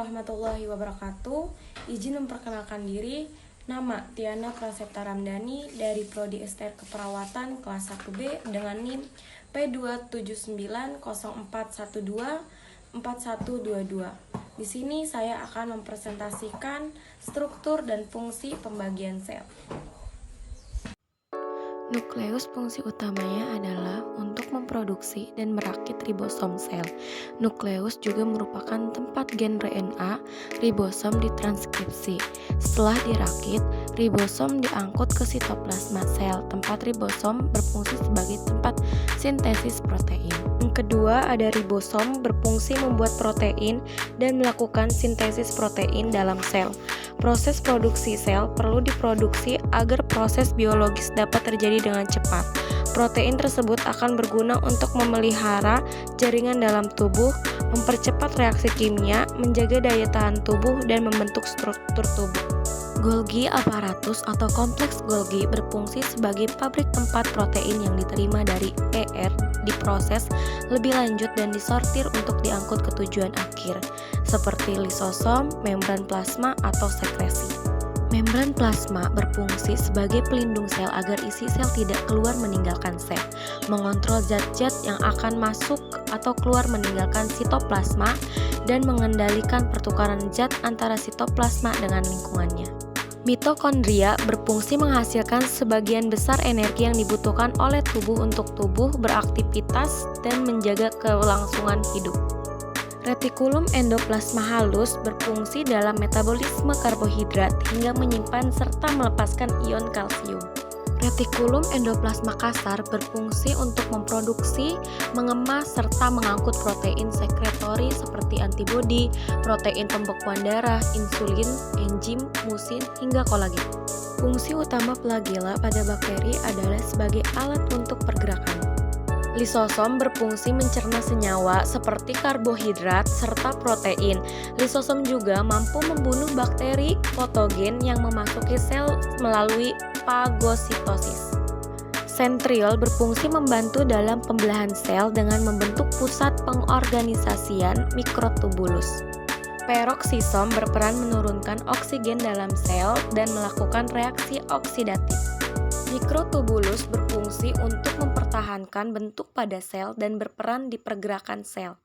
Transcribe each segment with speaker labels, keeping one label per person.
Speaker 1: warahmatullahi wabarakatuh. Izin memperkenalkan diri. Nama Tiana Prasepta Ramdhani dari Prodi Ester Keperawatan kelas 1B dengan NIM P27904124122. Di sini saya akan mempresentasikan struktur dan fungsi pembagian sel. Nukleus fungsi utamanya adalah untuk memproduksi dan merakit ribosom sel. Nukleus juga merupakan tempat gen RNA ribosom ditranskripsi. Setelah dirakit, ribosom diangkut ke sitoplasma sel. Tempat ribosom berfungsi sebagai tempat sintesis protein. Yang kedua, ada ribosom berfungsi membuat protein dan melakukan sintesis protein dalam sel. Proses produksi sel perlu diproduksi agar proses biologis dapat terjadi dengan cepat. Protein tersebut akan berguna untuk memelihara jaringan dalam tubuh, mempercepat reaksi kimia, menjaga daya tahan tubuh, dan membentuk struktur tubuh. Golgi aparatus atau kompleks Golgi berfungsi sebagai pabrik tempat protein yang diterima dari ER diproses lebih lanjut dan disortir untuk diangkut ke tujuan akhir, seperti lisosom, membran plasma, atau sekresi. Membran plasma berfungsi sebagai pelindung sel agar isi sel tidak keluar meninggalkan sel, mengontrol zat-zat yang akan masuk atau keluar meninggalkan sitoplasma, dan mengendalikan pertukaran zat antara sitoplasma dengan lingkungannya. Mitokondria berfungsi menghasilkan sebagian besar energi yang dibutuhkan oleh tubuh untuk tubuh beraktivitas dan menjaga kelangsungan hidup. Retikulum endoplasma halus berfungsi dalam metabolisme karbohidrat hingga menyimpan serta melepaskan ion kalsium. Retikulum endoplasma kasar berfungsi untuk memproduksi, mengemas, serta mengangkut protein sekretori seperti antibodi, protein pembekuan darah, insulin, enzim, musin, hingga kolagen. Fungsi utama flagela pada bakteri adalah sebagai alat untuk pergerakan. Lisosom berfungsi mencerna senyawa seperti karbohidrat serta protein. Lisosom juga mampu membunuh bakteri patogen yang memasuki sel melalui fagositosis. Sentriol berfungsi membantu dalam pembelahan sel dengan membentuk pusat pengorganisasian mikrotubulus. Peroksisom berperan menurunkan oksigen dalam sel dan melakukan reaksi oksidatif. Mikrotubulus berfungsi untuk mempertahankan bentuk pada sel dan berperan di pergerakan sel.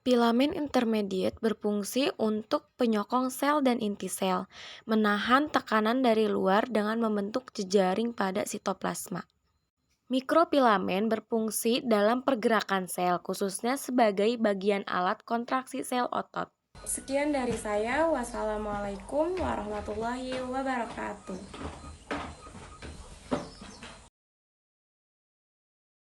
Speaker 1: Filamen intermediate berfungsi untuk penyokong sel dan inti sel, menahan tekanan dari luar dengan membentuk jejaring pada sitoplasma. Mikrofilamen berfungsi dalam pergerakan sel, khususnya sebagai bagian alat kontraksi sel otot. Sekian dari saya. Wassalamualaikum warahmatullahi wabarakatuh.